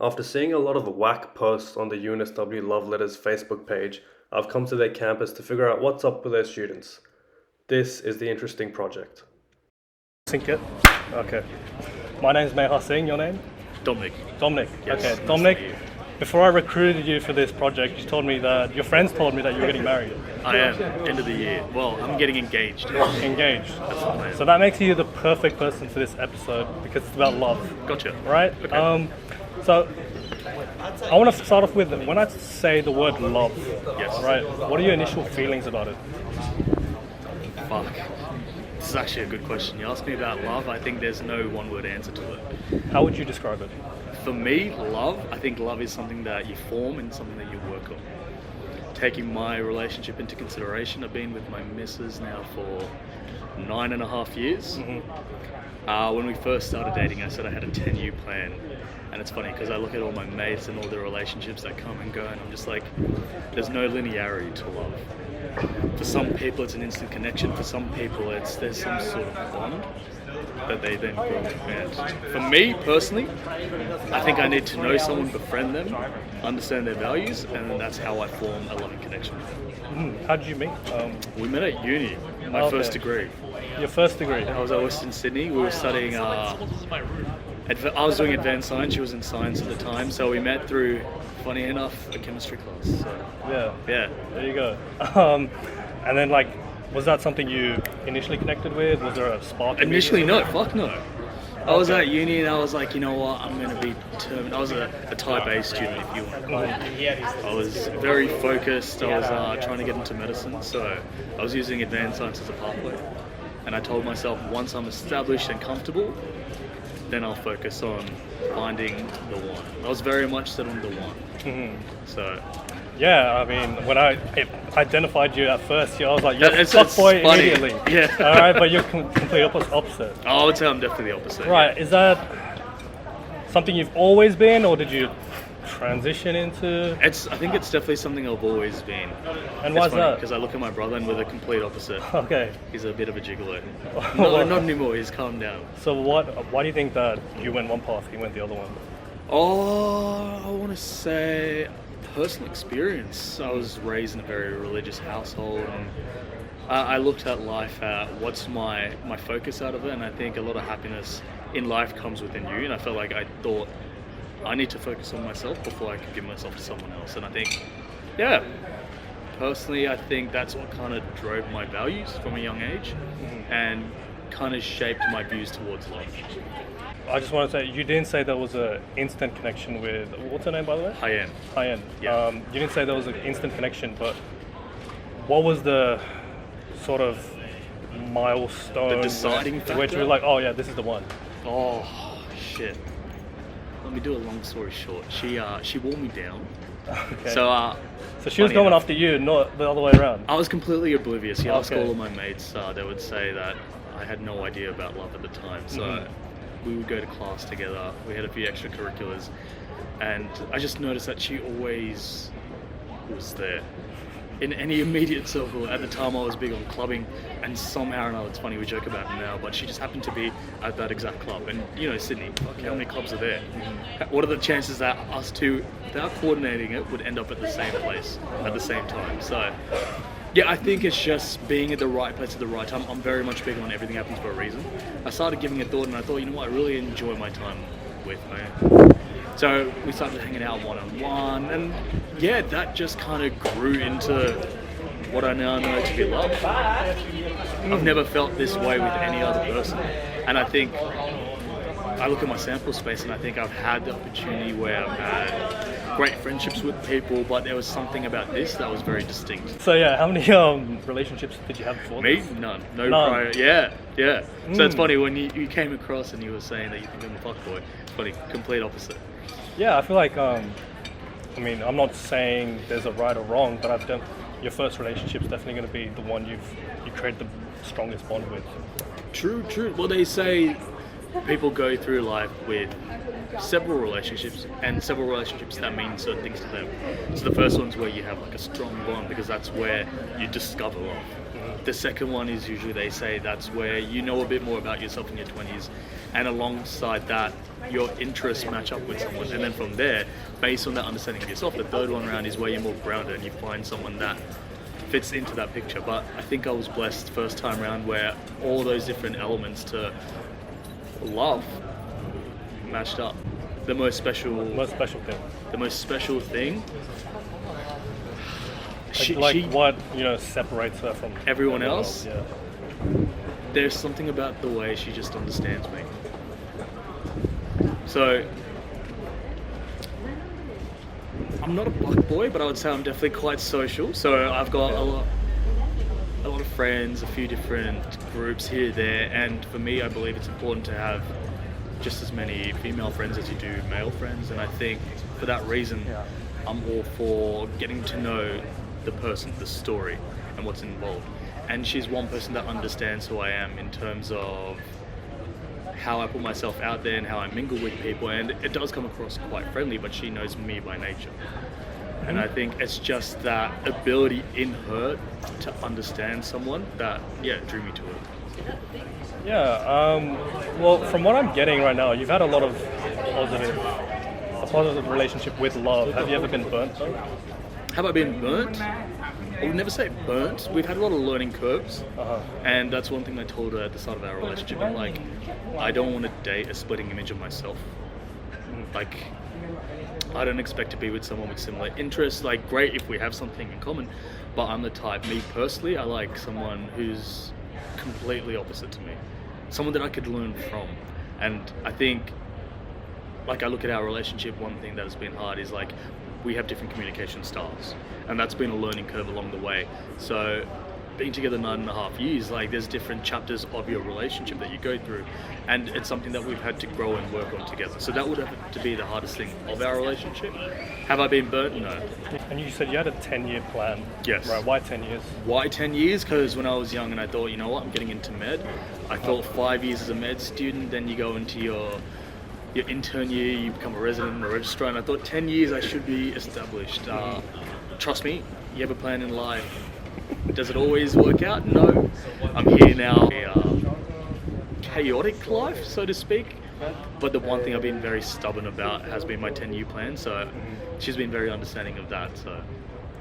After seeing a lot of whack posts on the UNSW Love Letters Facebook page, I've come to their campus to figure out what's up with their students. This is the interesting project. Sync it. Okay. My name's Meha Singh, your name? Dominic. Dominic. Yes, Okay, nice Dominic, to meet you. before I recruited you for this project, your friends told me that you were getting married. I am, end of the year. Well, I'm getting engaged. Engaged. That's the plan. So that makes you the perfect person for this episode because it's about love, Gotcha. right? Okay. So I want to start off with, when I say the word love, Yes. right, what are your initial feelings about it? Fuck. This is actually a good question. You asked me about love, I think there's no one word answer to it. How would you describe it? For me, I think love is something that you form and something that you work on. Taking my relationship into consideration, I've been with my missus now for 9.5 years. When we first started dating, I said I had a 10-year plan. And it's funny because I look at all my mates and all the relationships that come and go, and I'm just like, there's no linearity to love. For some people, it's an instant connection. For some people, there's some sort of bond that they then grow and for me personally, I think I need to know someone, befriend them, understand their values, and then that's how I form a loving connection with them. How did you meet? We met at uni, my Okay. first degree. Your first degree? I was at Western Sydney. We were studying. I was doing advanced science. She was in science at the time, so we met through, funny enough, a chemistry class. So, Yeah. yeah. There you go. And then, was that something you initially connected with? Was there a spark? Initially, no. Fuck no. I was at uni and I was like, you know what, I'm going to be determined. I was a type A student, if you want to call it. I was very focused. I was trying to get into medicine, so I was using advanced science as a pathway. And I told myself, once I'm established and comfortable, then I'll focus on finding the one. I was very much set on the one. So Yeah, I mean, when I identified you at first, I was like, you're a It's fuckboy funny. immediately. Yeah. All right, but you're complete opposite. I would say I'm definitely the opposite. Right, is that something you've always been, or did you transition into? I think it's definitely something I've always been. And why's that? Because I look at my brother and we're the complete opposite. Okay, He's a bit of a gigolo. No, not anymore. He's calmed down. so why do you think that you went one path, he went the other one? Oh, I want to say personal experience. I was raised in a very religious household, and I looked at life at what's my focus out of it, and I think a lot of happiness in life comes within you, and I felt like I thought I need to focus on myself before I could give myself to someone else. And I think, yeah, personally, I think that's what kind of drove my values from a young age and kind of shaped my views towards life. I just want to say, you didn't say there was an instant connection with, what's her name, by the way? I am. High-end. Yeah. You didn't say there was an instant connection, but what was the sort of milestone? The deciding Which factor? was like, oh yeah, this is the one. Oh, shit. Let me do a long story short. She wore me down. Okay. So, So she was funny going enough, after you, not the other way around. I was completely oblivious. You ask Okay. all of my mates, they would say that I had no idea about love at the time. So we would go to class together. We had a few extracurriculars, and I just noticed that she always was there. In any immediate circle. At the time I was big on clubbing, and somehow or another, it's funny, we joke about it now, but she just happened to be at that exact club. And Sydney, fuck, how many clubs are there? What are the chances that us two, without coordinating it, would end up at the same place at the same time? So yeah, I think it's just being at the right place at the right time. I'm very much big on everything happens for a reason. I started giving it thought, and I thought, you know what, I really enjoy my time with her. So we started hanging out one-on-one, and yeah, that just kind of grew into what I now know to be love. I've never felt this way with any other person, and I think I look at my sample space and I think I've had the opportunity where I've had great friendships with people, but there was something about this that was very distinct. So yeah, how many relationships did you have before Me? this? None. No None. prior. Yeah. So it's funny when you came across and you were saying that you think I'm a fuckboy. It's funny, complete opposite. Yeah, I feel like, I'm not saying there's a right or wrong, but your first relationship's definitely going to be the one you create the strongest bond with. True. Well, they say people go through life with several relationships, and several relationships that mean certain things to them. So the first one's where you have like a strong bond, because that's where you discover love. The second one is usually, they say, that's where you know a bit more about yourself in your 20s, and alongside that your interests match up with someone, and then from there, based on that understanding of yourself, the third one around is where you're more grounded and you find someone that fits into that picture. But I think I was blessed first time around where all those different elements to love matched up. The most special thing. What separates her from everyone else? Yeah. There's something about the way she just understands me. So I'm not a buck boy, but I would say I'm definitely quite social. So I've got a lot of friends, a few different groups here, there, and for me, I believe it's important to have just as many female friends as you do male friends, and I think for that reason, I'm all for getting to know the person, the story, and what's involved. And she's one person that understands who I am in terms of how I put myself out there and how I mingle with people, and it does come across quite friendly, but she knows me by nature. And I think it's just that ability in her to understand someone that, drew me to her. Well, from what I'm getting right now, you've had a lot of positive relationship with love. Have you ever been burnt though? Have I been burnt? I would never say burnt. We've had a lot of learning curves, and that's one thing I told her at the start of our relationship. I'm like, I don't want to date a splitting image of myself. Like, I don't expect to be with someone with similar interests. Like, great if we have something in common, but I'm the type, me personally, I like someone who's completely opposite to me. Someone that I could learn from. And I think, like, I look at our relationship, one thing that has been hard is, like, we have different communication styles, and that's been a learning curve along the way. So being together 9.5 years, like, there's different chapters of your relationship that you go through, and it's something that we've had to grow and work on together. So that would have to be the hardest thing of our relationship. Have I been burnt? No. And you said you had a 10-year plan. Yes. Right, why 10 years? Why 10 years? Because when I was young and I thought, you know what, I'm getting into med. I thought 5 years as a med student, then you go into your intern year, you become a resident and a registrar, and I thought 10 years I should be established. Trust me, you have a plan in life. Does it always work out? No. I'm here now, a chaotic life, so to speak. But the one thing I've been very stubborn about has been my 10-year plan, so she's been very understanding of that, so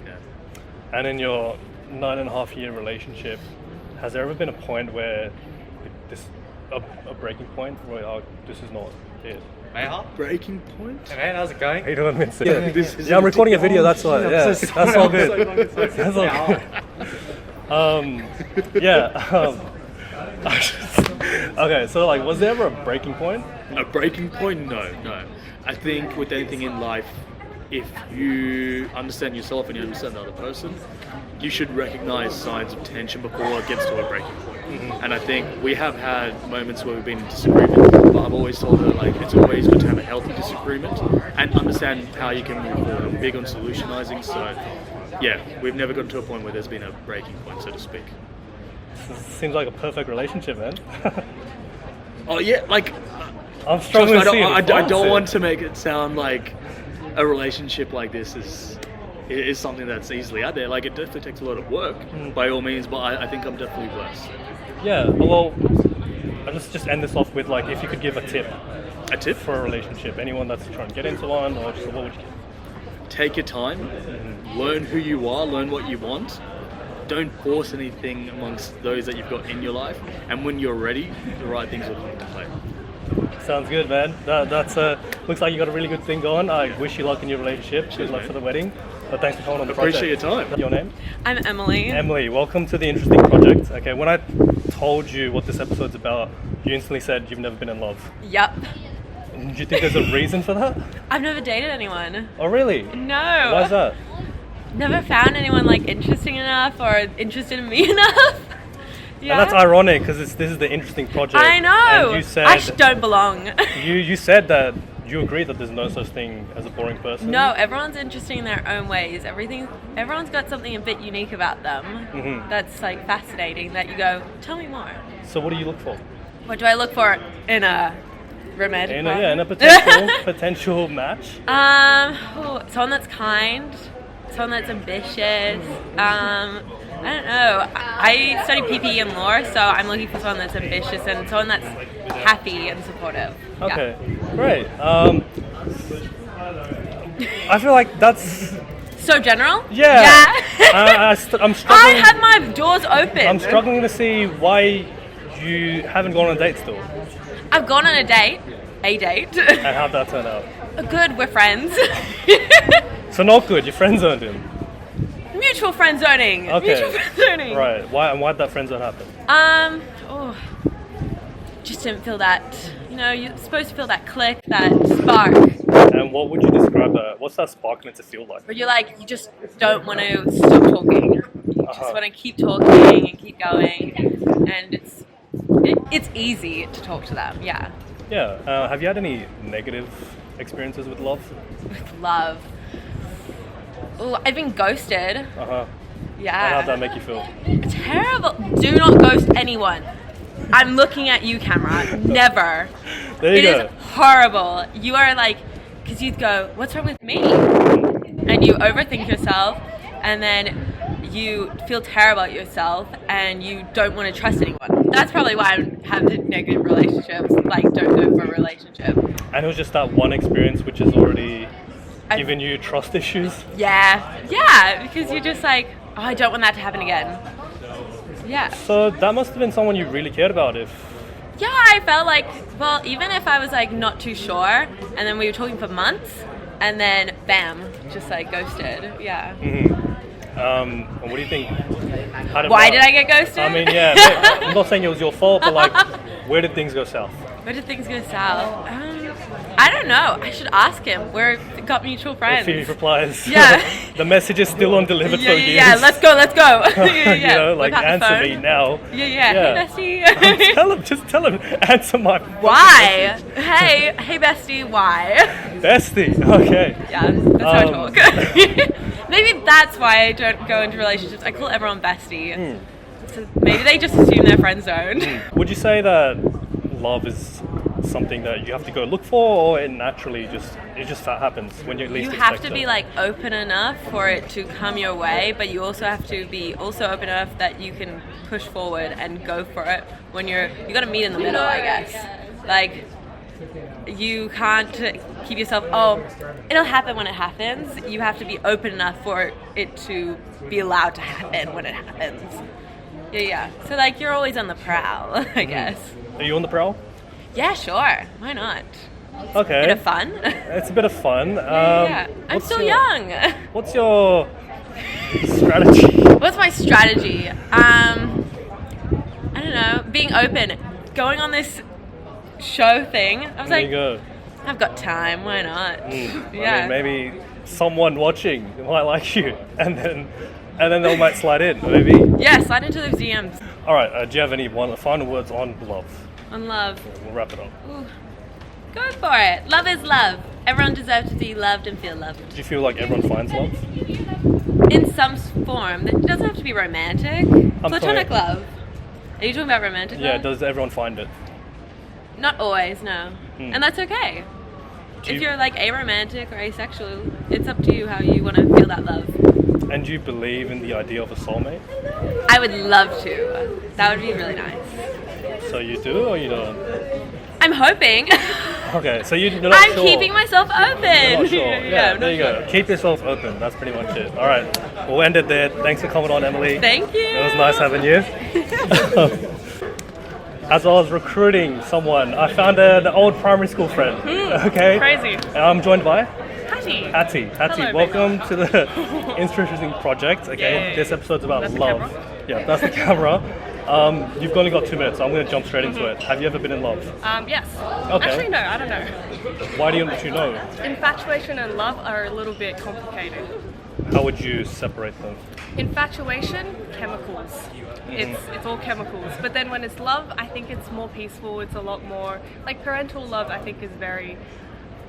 yeah. And in your 9.5-year relationship, has there ever been a point where a breaking point where this is not it? Breaking point? Hey man, how's it going? How you doing, Vincent? Yeah, I'm recording a video, that's why. Yeah, that's all good. That's all good. Okay, so like, was there ever a breaking point? A breaking point? No. I think with anything in life, if you understand yourself and you understand the other person, you should recognize signs of tension before it gets to a breaking point. And I think we have had moments where we've been in disagreement, but I've always told her, like, it's always good to have a healthy disagreement and understand how you can move forward. I'm big on solutionizing, so yeah, we've never gotten to a point where there's been a breaking point, so to speak. Seems like a perfect relationship, man. Oh yeah, like, I'm struggling. I don't want to make it sound like a relationship like this is something that's easily out there. Like, it definitely takes a lot of work, by all means, but I think I'm definitely blessed. Yeah, well, I'll just end this off with, like, if you could give a tip. A tip? For a relationship. Anyone that's trying to get into one, or just what would you... Take your time, learn who you are, learn what you want. Don't force anything amongst those that you've got in your life, and when you're ready, the right things will come into play. Sounds good, man. That's looks like you got a really good thing going. I wish you luck in your relationship. Good luck for the wedding. But thanks for coming on the project. Appreciate your time. Your name? I'm Emily. Emily, welcome to the Interesting Project. Okay, when I told you what this episode's about, you instantly said you've never been in love. Yup. Do you think there's a reason for that? I've never dated anyone. Oh, really? No. Why is that? Never found anyone, like, interesting enough or interested in me enough. Yeah. And that's ironic because this is the Interesting Project. I know. And you said I just don't belong. you said that you agree that there's no such thing as a boring person. No, everyone's interesting in their own ways. Everyone's got something a bit unique about them. That's, like, fascinating that you go, tell me more. So what do you look for? What do I look for in a romantic In partner? a potential match. Someone that's kind, someone that's ambitious. I don't know. I study PPE and law, so I'm looking for someone that's ambitious and someone that's happy and supportive. Okay, great. I feel like that's So general? yeah. I'm I struggling. have my doors open. I'm struggling to see why you haven't gone on a date still. I've gone on a date. And how'd that turn out? Good, we're friends. So not good. You friend zoned him. Mutual friend zoning. Okay. Mutual friend zoning. Right. Why'd that friend zone happen? Just didn't feel that. You're supposed to feel that click, that spark. And what would you describe that? What's that spark meant to feel like? Where you're like, you just don't want to stop talking. You just want to keep talking and keep going, and it's easy to talk to them. Yeah. Yeah. Have you had any negative experiences with love? With love. Oh, I've been ghosted. And Yeah. how'd that make you feel? Terrible. Do not ghost anyone. I'm looking at you, camera. Never. There you It go. is horrible. You are like, because you'd go, what's wrong with me? And you overthink yourself, and then you feel terrible about yourself, and you don't want to trust anyone. That's probably why I'm having negative relationships. Like, don't go for a relationship. And it was just that one experience which has already given you trust issues? Yeah, because you're just like, oh, I don't want that to happen again. Yeah. So that must have been someone you really cared about if... Yeah, I felt like, well, even if I was like not too sure, and then we were talking for months, and then bam, just like ghosted. Yeah. What do you think? Why did I get ghosted? I mean, yeah, I'm not saying it was your fault, but like, where did things go south? Where did things go south? I don't know. I should ask him. We're got mutual friends. If he replies, Yeah. the message is still undelivered for years. Yeah. Let's go. Yeah. You know, like, Whip out the answer phone. me now. Yeah. Hey, bestie. Just tell him, answer my Why? Hey, bestie. Why? bestie. Okay. Yeah, that's how I talk. Maybe that's why I don't go into relationships. I call everyone bestie. So maybe they just assume they're friend zoned. Would you say that love is something that you have to go look for, or it naturally just happens when you least You expect have to it? be like open enough for it to come your way, but you also have to be also open enough that you can push forward and go for it when you got to meet in the middle, I guess. Like, you can't keep yourself, oh, it'll happen when it happens. You have to be open enough for it to be allowed to happen when it happens. Yeah. So like, you're always on the prowl, I guess. Are you on the prowl? Yeah, sure. Why not? Okay. Bit of fun. It's a bit of fun. Yeah. I'm still young. What's your strategy? What's my strategy? I don't know. Being open. Going on this show thing. I was There like, you go. I've got time. Why not? Yeah. I mean, maybe someone watching might like you, and then they might slide in, maybe. Yeah, slide into those DMs. All right. Do you have any final words on love? On love. We'll wrap it up. Ooh. Go for it. Love is love. Everyone deserves to be loved and feel loved. Do you feel like everyone finds love? In some form. It doesn't have to be romantic. Platonic sorry. love. Are you talking about romantic Yeah. love? Does everyone find it? Not always, no. And that's okay. Do If you- you're like aromantic or asexual, it's up to you how you want to feel that love. And do you believe in the idea of a soulmate? I would love to. That would be really nice. So you do, or you don't? I'm hoping. Okay, so you're not I'm sure. keeping myself open. You're not sure. Yeah, I'm there not you go. Keep yourself open. That's pretty much it. All right, we'll end it there. Thanks for coming on, Emily. Thank you. It was nice having you. As I was recruiting someone, I found an old primary school friend. Okay. Crazy. And I'm joined by Hattie. Hattie, welcome to the interesting project. Okay, Yay. this episode's about That's the love. camera? Yeah, that's the camera. You've only got 2 minutes, so I'm going to jump straight into it. Have you ever been in love? Yes. Okay. Actually, no, I don't know. Why don't you know? Infatuation and love are a little bit complicated. How would you separate them? Infatuation, chemicals. It's all chemicals. But then when it's love, I think it's more peaceful. It's a lot more like parental love. I think is very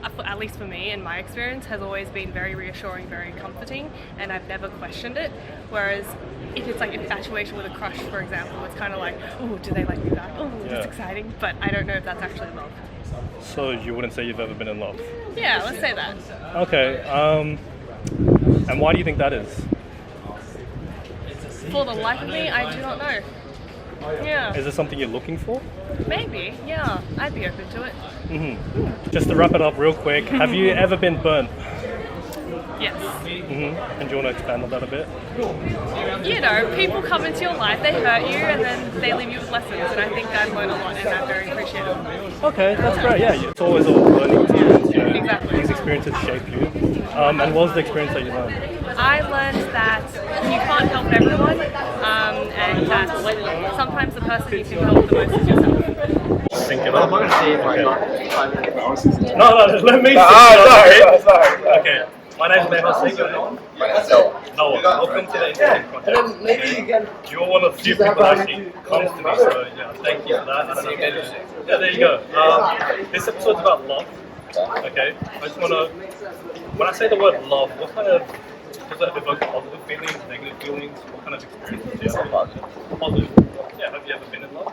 at least for me, in my experience, has always been very reassuring, very comforting, and I've never questioned it. Whereas if it's like infatuation with a crush, for example, it's kind of like, oh, do they like me back? Oh, that's exciting. But I don't know if that's actually love. So you wouldn't say you've ever been in love? Yeah, let's say that. Okay. And why do you think that is? For the life of me, I do not know. Yeah. Is it something you're looking for? Maybe, yeah. I'd be open to it. Just to wrap it up real quick, have you ever been burnt? Yes. And do you want to expand on that a bit? You know, people come into your life, they hurt you, and then they leave you with lessons. And I think I've learned a lot, and I'm very appreciative. Okay, that's great. Yeah, it's always a learning experience. You know, Exactly. These experiences shape you. And what was the experience that you learned? I learned that you can't help everyone, and that sometimes the person you can help the most is yourself. Think it up. I'm not going to say it right Okay. No, let me. sorry. Okay. My name's Neha. Say your name. Noah. Welcome to the interesting project. You're one of the few people that actually comes to me, so yeah, thank you for that. I don't know. Yeah, there you go. This episode's about love. Okay. I just wanna, when I say the word love, what kind of, does that evoke positive feelings, negative feelings? What kind of experiences do you have? Positive. Yeah. Have you ever been in love?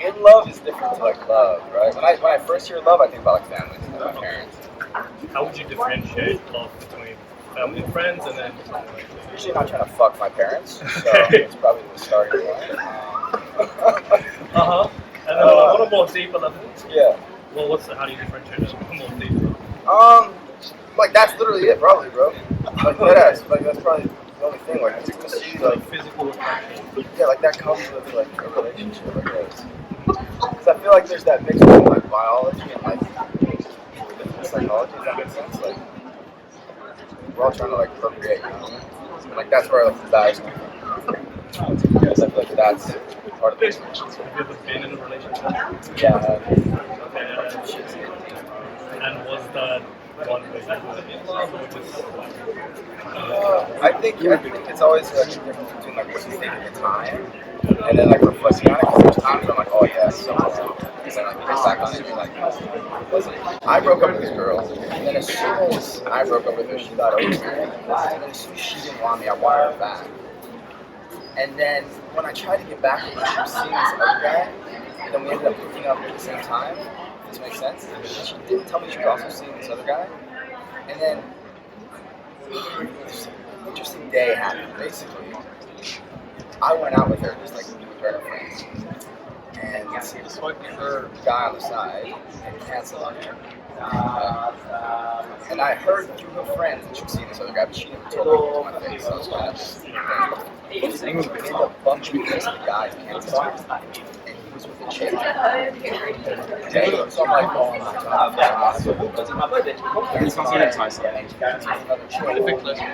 In love is different to like love, right? When I first hear love, I think about like family, my parents. How would you differentiate love between family and friends, and then? Usually not trying to fuck my parents, so it's probably the starting point. And then on a more deeper level. Yeah. Well, how do you differentiate it? More deeper. Like that's literally it, probably, bro. Like that's probably the only thing. Like you can see, like Physical attraction. yeah, like that comes with like a relationship, like this. Because I feel like there's that mix between like biology and like psychology. Does that make sense? Like we're all trying to like procreate, you know? And like that's where like the desires come from. Because I feel like that's part of the relationship. Have you ever been in a relationship? Yeah. And was that one where you were in love, or just I think it's always like the difference between like what you think at the time and then like reflecting on it. Because there's times where I'm like, oh yeah, so and then like you get back on it and you're like, listen, I broke up with this girl, and then as soon as I broke up with her, she thought over me. And then as soon as she didn't want me, I wanted her back. And then when I tried to get back with her, she was seeing this other guy, and then we ended up hooking up at the same time. Does this make sense? And she didn't tell me she was also seeing this other guy. And then this interesting day happened. Basically, I went out with her, just like with her and her friends, and her guy on the side and canceled on her. And I heard through her friends that she was seeing this other guy, but she never told me to my face. So I was kind of just ended up bumping into the guys canceled on her. Was with the chick. So I'm like, oh my god.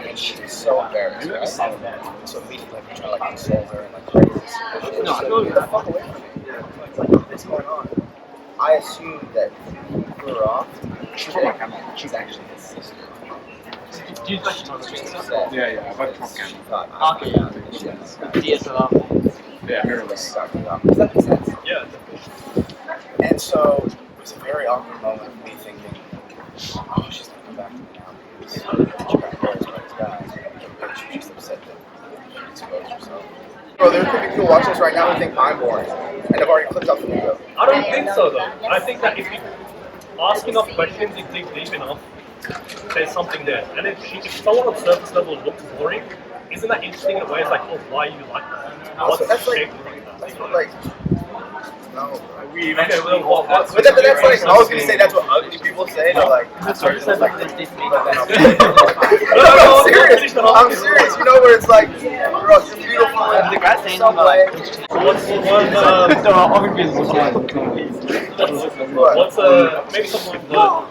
And she was so embarrassed. Right? So immediately like, trying to like console her and like crazy. No, get the fuck away from me. Like, what's going on? I assumed that he threw her off. She's actually his sister. Yeah, I've had prop She camera. thought, Yeah, mirrorless. Does that make sense? yeah. And so it was a very awkward moment of me thinking, oh, she's gonna come back to me now because she got embarrassed by this guy. Maybe she's just upset that she exposed herself. Bro, there could be people watching this right now who think I'm boring, and have already clicked off the video. I don't think so though. I think that if you ask enough questions, you dig deep enough, there's something there. And if someone on surface level looks boring, isn't that interesting in a way? It's like, oh, why are you like that? Also, What's that's like, shaped like that? that's what like, no. Okay, well, what's But that's like, I was gonna say that's what ugly people say. They're like, sorry, like, but then I'm serious. I'm serious. You know where it's like, bro, you're beautiful. And the guy's saying like, what's maybe something you've learned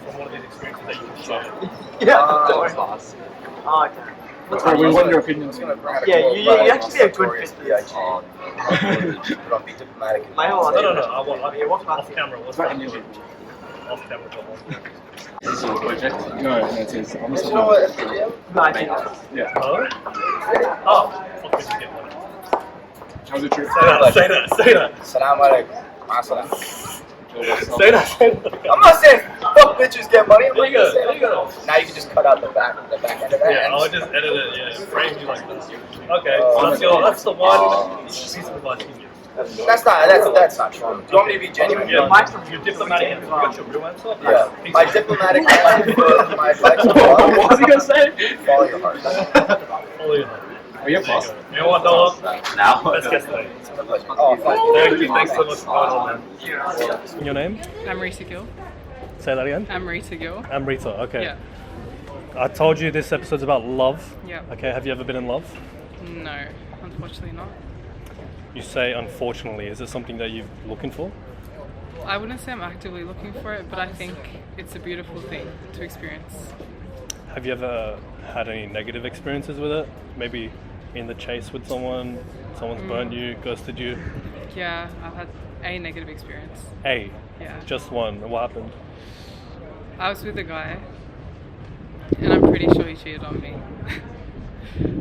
from one of these experiences that you can share? yeah. Sorry, we want your opinions. Yeah, you actually have good business. But I'll be diplomatic. No. I want off camera. What's that? Off camera. This is a project? No, it is. I'm You know what? Yeah. Huh? Oh, fuck this again. How's the trip? Say that. Salam alaikum. Say that. I'm not saying fuck bitches get money. I'm There you just go. saying, There you go. now you can just cut out the back end of that. Yeah, I'll just edit it. Yeah, frame you like this. Okay, so that's the one piece of advice you give. That's not true. Do you want me to be genuine? Yeah, your diplomatic answer. You got your real answer? Yeah. My diplomatic answer for my advice to What was he gonna say? follow your heart. Follow your heart. Are you a boss? You know what, Noah? Now? Best guest today. Oh, Thank you. Thanks so much for coming on, man. Your name? Amrita Gill. Say that again. Amrita Gill. Amrita. Okay. Yeah. I told you this episode's about love. Yeah. Okay. Have you ever been in love? No, unfortunately not. You say unfortunately. Is it something that you're looking for? I wouldn't say I'm actively looking for it, but I think it's a beautiful thing to experience. Have you ever had any negative experiences with it? Maybe in the chase with someone, someone's burnt you, ghosted you? Yeah, I've had a negative experience. Hey, Yeah. just one. What happened? I was with a guy, and I'm pretty sure he cheated on me.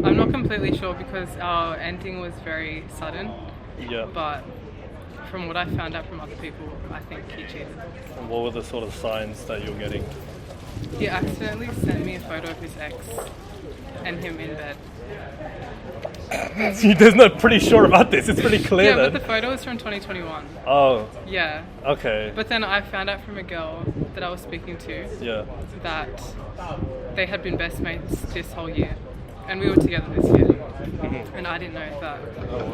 I'm not completely sure because our ending was very sudden, Yeah. but from what I found out from other people, I think he cheated. And what were the sort of signs that you were getting? He accidentally sent me a photo of his ex and him in bed. There's not pretty sure about this. It's pretty clear Yeah, but then. the photo was from 2021. Oh, Yeah. okay. But then I found out from a girl that I was speaking to Yeah. that they had been best mates this whole year. And we were together this year. Mm-hmm. And I didn't know that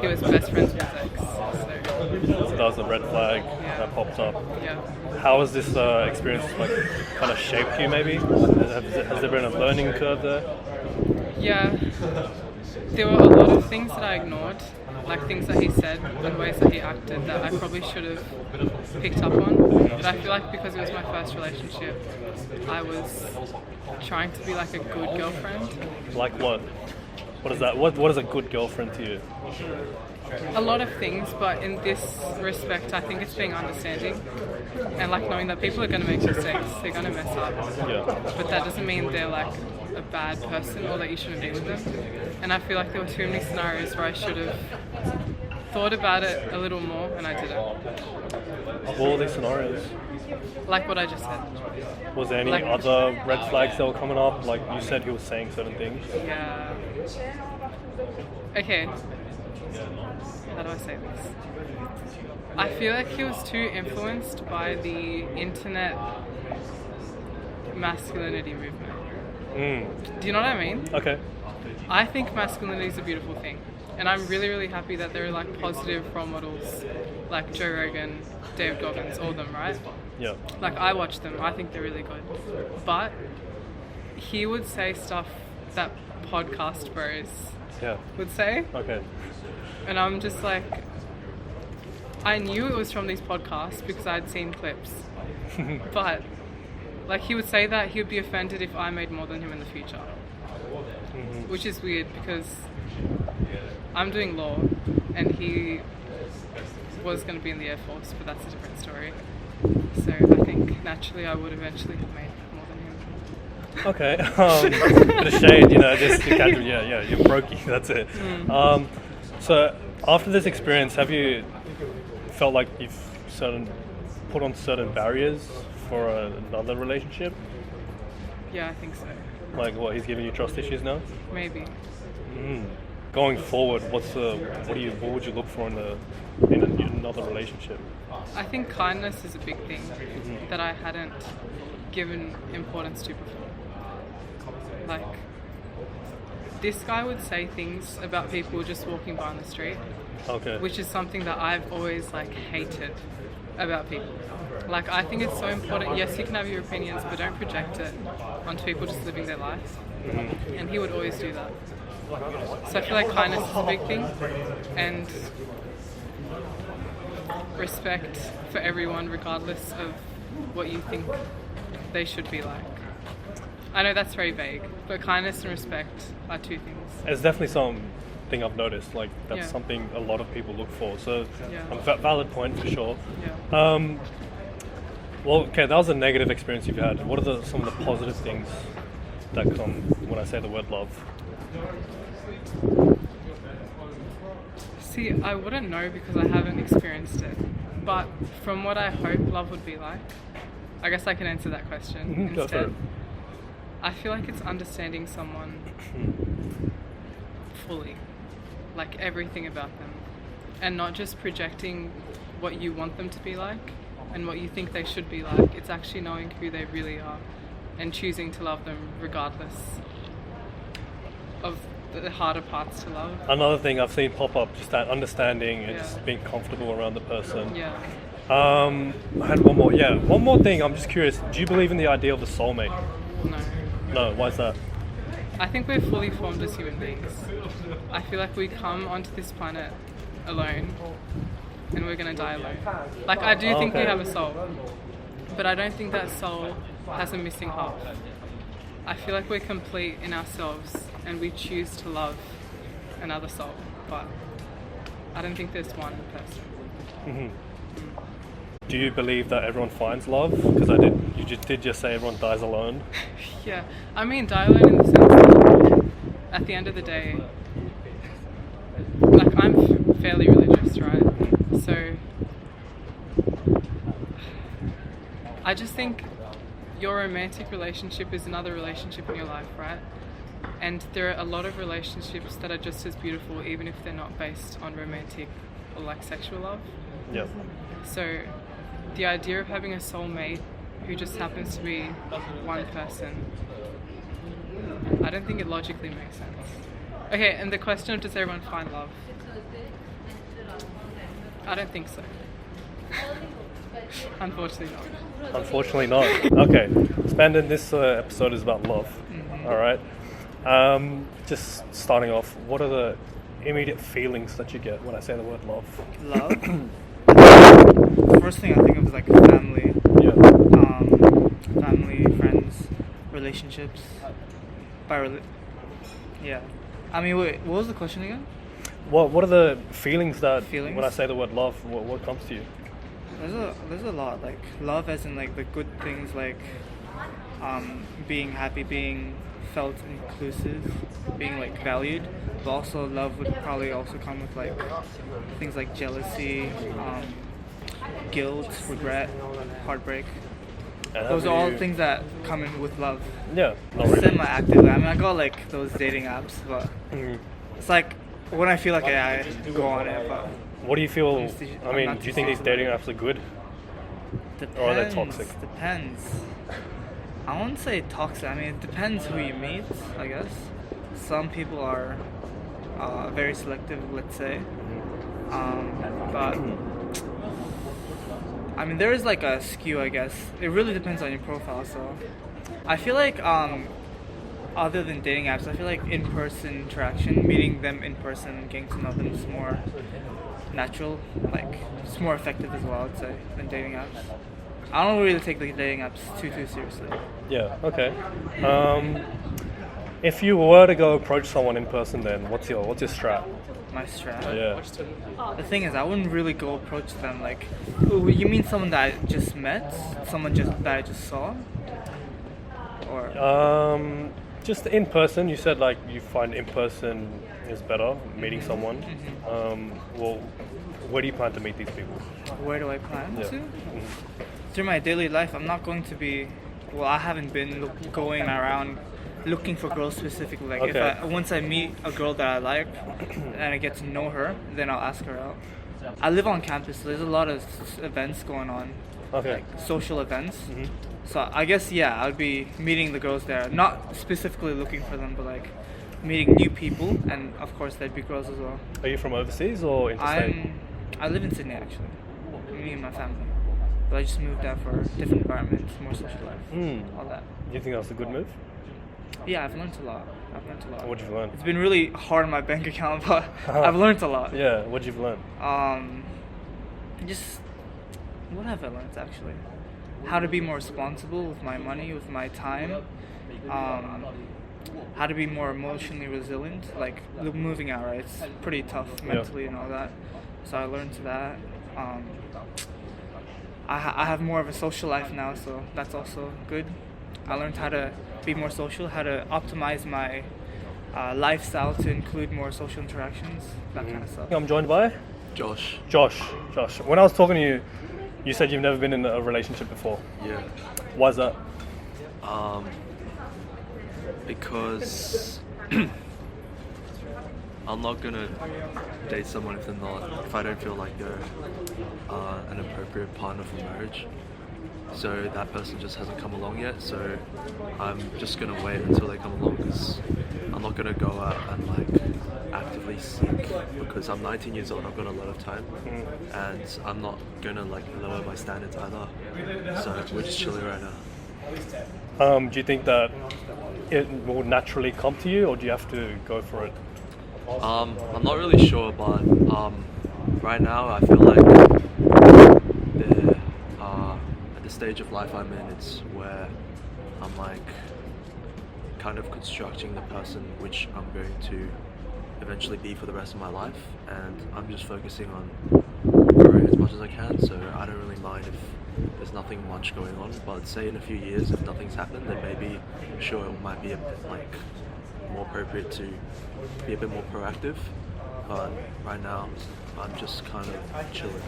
he was best friends with his ex. So that was a red flag that popped up. So, yeah. How has this experience like kind of shaped you? Maybe has there been a learning curve there? Yeah. There were a lot of things that I ignored, like things that he said and ways that he acted that I probably should have picked up on. But I feel like because it was my first relationship, I was trying to be like a good girlfriend. Like what? What is that? What is a good girlfriend to you? A lot of things, but in this respect, I think it's being understanding and like knowing that people are going to make mistakes, they're going to mess up. Yeah. But that doesn't mean they're like a bad person or that you shouldn't be with them. And I feel like there were too many scenarios where I should have thought about it a little more and I didn't. What were these scenarios? Like what I just said. Was there any Like- other red flags that were coming up? Like you said, he was saying certain things. Yeah. Okay. How do I say this? I feel like he was too influenced by the internet masculinity movement. Do you know what I mean? Okay. I think masculinity is a beautiful thing. And I'm really, really happy that there are like positive role models like Joe Rogan, Dave Goggins, all of them, right? Yeah. Like I watch them, I think they're really good. But he would say stuff that podcast bros Yeah. would say. Okay. And I'm just like, I knew it was from these podcasts because I'd seen clips. But like he would say that he would be offended if I made more than him in the future. Which is weird because I'm doing law and he was going to be in the Air Force, but that's a different story. So I think naturally I would eventually have made more than him. Okay. Bit of shade, you know, just to catch, yeah, you're brokey, that's it. So after this experience, have you felt like you've put on certain barriers for another relationship? Yeah, I think so. Like what, he's giving you trust issues now? Maybe. Going forward, what would you look for in another relationship? I think kindness is a big thing that I hadn't given importance to before. Like, this guy would say things about people just walking by on the street, Okay. which is something that I've always like hated about people. Like, I think it's so important. Yes, you can have your opinions, but don't project it onto people just living their lives. And he would always do that. So I feel like kindness is a big thing, and respect for everyone regardless of what you think they should be like. I know that's very vague, but kindness and respect are two things. It's definitely something I've noticed. Like that's Yeah. something a lot of people look for. So Yeah. a valid point for sure. Yeah. Well, okay, that was a negative experience you've had. What are some of the positive things that come when I say the word love? See, I wouldn't know because I haven't experienced it. But from what I hope love would be like, I guess I can answer that question Go for it. instead. I feel like it's understanding someone fully, like everything about them, and not just projecting what you want them to be like and what you think they should be like. It's actually knowing who they really are and choosing to love them regardless of the harder parts to love. Another thing I've seen pop up, just that understanding and just being comfortable around the person. Yeah. I had one more. Yeah, one more thing. I'm just curious. Do you believe in the idea of the soulmate? No. No. Why is that? I think we're fully formed as human beings. I feel like we come onto this planet alone and we're going to die alone. Like, I do think we have a soul, but I don't think that soul has a missing half. I feel like we're complete in ourselves and we choose to love another soul, but I don't think there's one person. Mm-hmm. Do you believe that everyone finds love? Because you did just say everyone dies alone. Yeah, I mean die alone in the sense that at the end of the day, like I'm fairly religious, right? So I just think your romantic relationship is another relationship in your life, right? And there are a lot of relationships that are just as beautiful even if they're not based on romantic or like sexual love. Yeah. So the idea of having a soulmate who just happens to be one person, I don't think it logically makes sense. Okay, and the question of does everyone find love? I don't think so. Unfortunately not. Unfortunately not. Okay. Spandan, this episode is about love. Mm-hmm. All right. Just starting off, what are the immediate feelings that you get when I say the word love? Love? The first thing I think of is like family. Yeah. Family, friends, relationships. Yeah. I mean, wait, what was the question again? What are the feelings that Feelings? when I say the word love, what comes to you? There's a lot, like love as in like the good things, like being happy, being felt inclusive, being like valued, but also love would probably also come with like things like jealousy, guilt, regret, heartbreak. And Those are all things that come in with love. Yeah, not really. Semi-actively. I mean, I got like those dating apps, but it's like when I feel like I go on it. But what do you feel? I'm I mean, not do you think these too dating apps are good? Or are they toxic? Depends. I won't say toxic. I mean, it depends who you meet, I guess. Some people are very selective, let's say. But I mean, there is like a skew, I guess. It really depends on your profile. So I feel like other than dating apps, I feel like in-person interaction, meeting them in person, getting to know them is more natural. Like, it's more effective as well, I'd say, than dating apps. I don't really take the dating apps too seriously. Yeah. Okay. If you were to go approach someone in person, then what's your strat? My strat. Yeah. The thing is, I wouldn't really go approach them like, oh, you mean someone that I just met? Someone that I just saw? Or just in person. You said like you find in person is better, meeting someone. Well, where do you plan to meet these people? Where do I plan Yeah. to? Through my daily life, I'm not going to be. Well, I haven't been going around looking for girls specifically. Like, Okay. once I meet a girl that I like and I get to know her, then I'll ask her out. I live on campus, so there's a lot of events going on, Okay. like social events. So I guess I'd be meeting the girls there, not specifically looking for them, but like meeting new people, and of course there'd be girls as well. Are you from overseas or interstate? I live in Sydney actually, me and my family. But I just moved there for a different environment, more social life, all that. Do you think that's a good move? Yeah, I've learned a lot. What did you learn? It's been really hard on my bank account, but I've learned a lot. Yeah, what did you learn? Just what have I learned actually? How to be more responsible with my money, with my time. How to be more emotionally resilient. Like moving out, right? It's pretty tough mentally and all that. So I learned that. I have more of a social life now, so that's also good. I learned how to be more social, how to optimize my lifestyle to include more social interactions, that kind of stuff. I'm joined by Josh. Josh. When I was talking to you, you said you've never been in a relationship before. Yeah. Why's that? Because I'm not gonna date someone if I don't feel like they're an appropriate partner for marriage. So that person just hasn't come along yet. So I'm just gonna wait until they come along, because I'm not gonna go out and like actively seek, because I'm 19 years old. I've got a lot of time, and I'm not gonna like lower my standards either. So we're just chilling right now. Do you think that it will naturally come to you, or do you have to go for it? I'm not really sure, but right now I feel like at the stage of life I'm in, it's where I'm like kind of constructing the person which I'm going to eventually be for the rest of my life, and I'm just focusing on growing as much as I can. So I don't really mind if there's nothing much going on, but say in a few years if nothing's happened, then maybe sure it might be a bit like more appropriate to be a bit more proactive. But right now I'm just kind of chilling.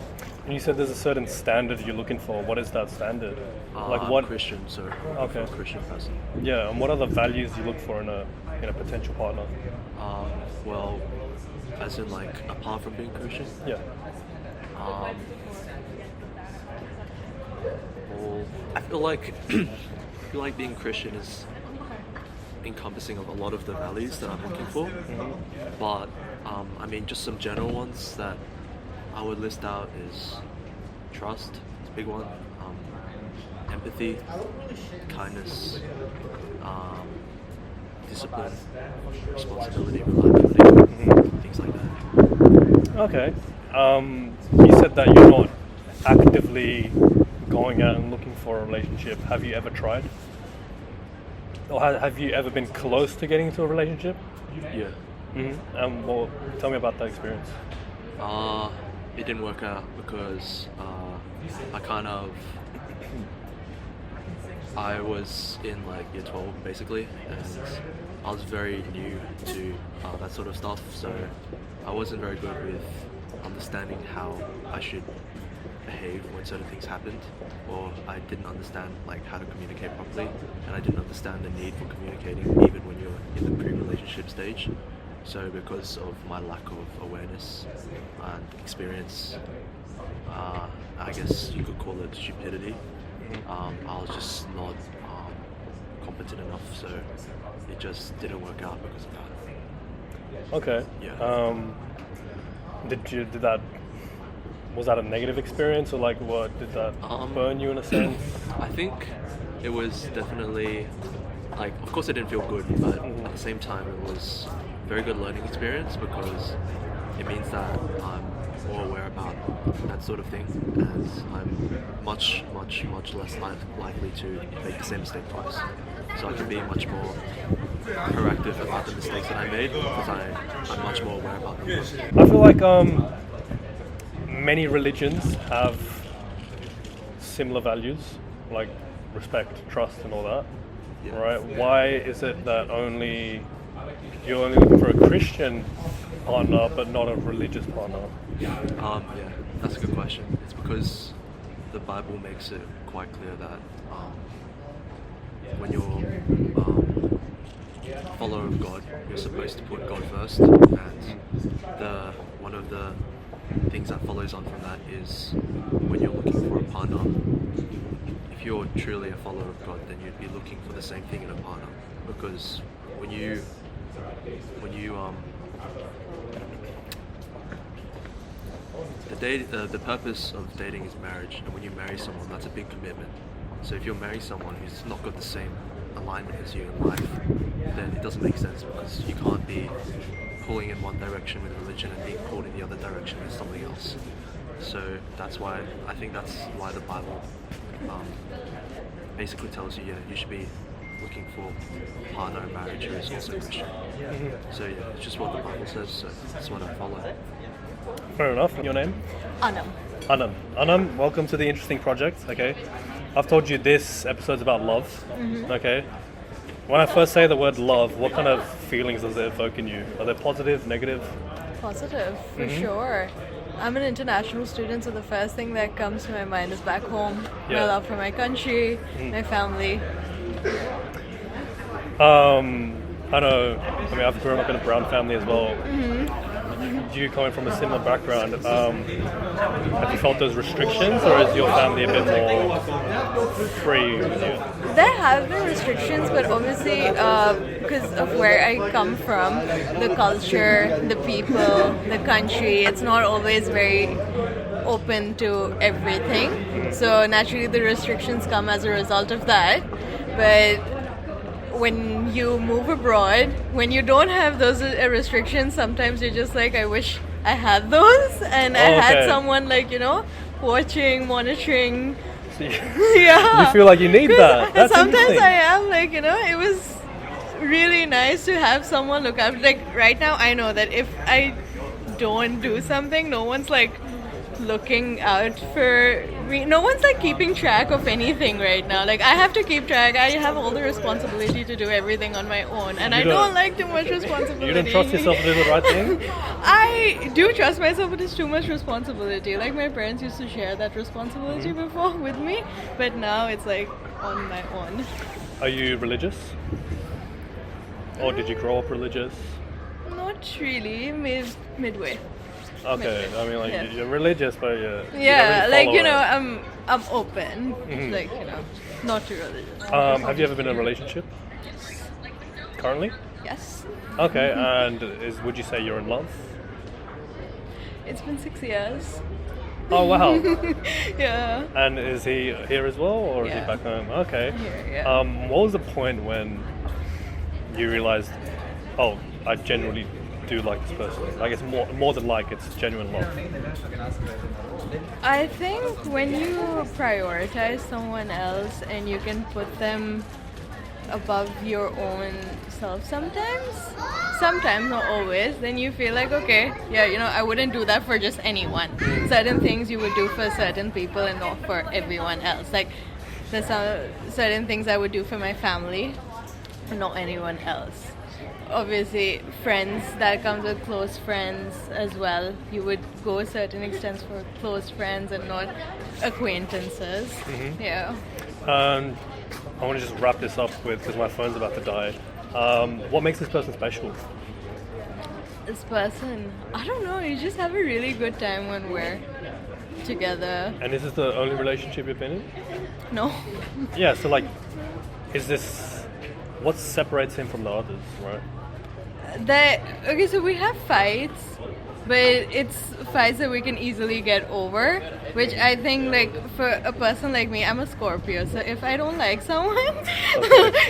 And you said there's a certain standard you're looking for. What is that standard? I'm Christian, so okay. I'm a Christian person. Yeah, and what are the values you look for in a potential partner? Well, as in like apart from being Christian? Yeah. Well, I feel like being Christian is encompassing of a lot of the values that I'm looking for. But I mean, just some general ones that I would list out is trust, it's a big one. Empathy, kindness, discipline, responsibility, reliability, things like that. Okay. You said that you're not actively going out and looking for a relationship. Have you ever tried? Or have you ever been close to getting into a relationship? Yeah. Well, tell me about that experience. It didn't work out because I was in like year 12 basically, and I was very new to that sort of stuff, so I wasn't very good with understanding how I should behave when certain things happened, or I didn't understand like how to communicate properly, and I didn't understand the need for communicating even when you're in the pre-relationship stage. So because of my lack of awareness and experience, I guess you could call it stupidity, I was just not competent enough, so it just didn't work out because of that. Okay. Yeah. Was that a negative experience, or like what did that burn you in a sense? I think it was definitely like, of course it didn't feel good, but at the same time it was a very good learning experience, because it means that I'm more aware about that sort of thing, and I'm much less likely to make the same mistake twice. So I can be much more proactive about the mistakes that I made, because I'm much more aware about them. I feel like many religions have similar values, like respect, trust, and all that. Yeah. Right? Why is it that you're only looking for a Christian partner, but not a religious partner? Yeah, that's a good question. It's because the Bible makes it quite clear that when you're a follower of God, you're supposed to put God first, and one of the things that follows on from that is when you're looking for a partner, if you're truly a follower of God, then you'd be looking for the same thing in a partner, because when you the purpose of dating is marriage, and when you marry someone, that's a big commitment. So if you're marrying someone who's not got the same alignment as you in life, then it doesn't make sense, because you can't be pulling in one direction with religion and being pulled in the other direction with something else. So that's why I think that's why the Bible basically tells you, you should be looking for a partner in marriage who is also Christian. So it's just what the Bible says, so that's what I follow. Fair enough. Your name? Annam. Annam, welcome to the interesting project. Okay, I've told you this episode's about love. Okay, when I first say the word love, what kind of feelings does it evoke in you? Are they positive, negative? Positive, for sure. I'm an international student, so the first thing that comes to my mind is back home. Yeah. My love for my country, my family. I know, I mean, I've grown up in a brown family as well. You coming from a similar background, have you felt those restrictions, or is your family a bit more free with you? There have been restrictions, but obviously, because of where I come from, the culture, the people, the country, it's not always very open to everything. So naturally, the restrictions come as a result of that. But when you move abroad, when you don't have those restrictions, sometimes you're just like, I wish I had those, and I had someone like, watching, monitoring. Yeah. You feel like you need that. That's sometimes I am like, it was really nice to have someone look after. Like right now, I know that if I don't do something, no one's like looking out for me. No one's like keeping track of anything right now. Like I have to keep track. I have all the responsibility to do everything on my own, and I don't like too much responsibility. You don't trust yourself to do the right thing? I do trust myself, but it's too much responsibility. Like my parents used to share that responsibility before with me, but now it's like on my own. Are you religious? Or did you grow up religious? Not really. Midway. Okay, I mean, like you're religious, but you don't like really follow I'm open, like not too religious. Have you ever been in a relationship? Yes. Currently? Yes. Okay, and would you say you're in love? It's been 6 years. Oh wow. Yeah. And is he here as well, or is he back home? Okay. Here, yeah. What was the point when you realized, oh, I genuinely do like this person? Like it's more than like, it's genuine love. I think when you prioritize someone else and you can put them above your own self sometimes not always, then you feel like, okay, yeah, I wouldn't do that for just anyone. Certain things you would do for certain people and not for everyone else. Like there's certain things I would do for my family and not anyone else. Obviously, friends, that comes with close friends as well. You would go a certain extent for close friends and not acquaintances. Yeah. I want to just wrap this up with, because my phone's about to die. What makes this person special? This person, I don't know, you just have a really good time when we're together. And is this the only relationship you've been in? No. Yeah, so like, what separates him from the others, right? Okay, so we have fights, but it's fights that we can easily get over, which I think, like, for a person like me, I'm a Scorpio, so if I don't like someone,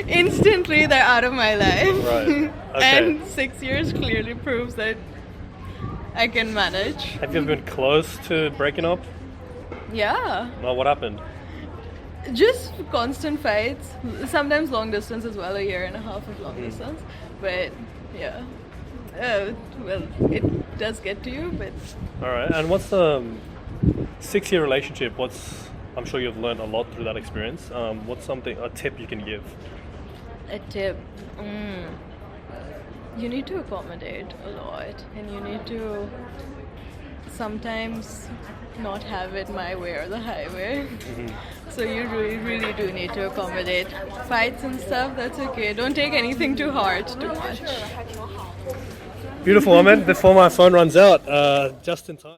instantly they're out of my life. Right. Okay. And 6 years clearly proves that I can manage. Have you ever been close to breaking up? Yeah. Well, what happened? Just constant fights, sometimes long distance as well, 1.5 years of long distance, but yeah. Well, it does get to you, but... Alright, and what's the 6-year relationship? I'm sure you've learned a lot through that experience. What's a tip you can give? A tip? You need to accommodate a lot, and you need to sometimes not have it my way or the highway. So you really, really do need to accommodate. Fights and stuff, that's okay. Don't take anything too hard too much. Beautiful, Ahmed. Before my phone runs out, just in time.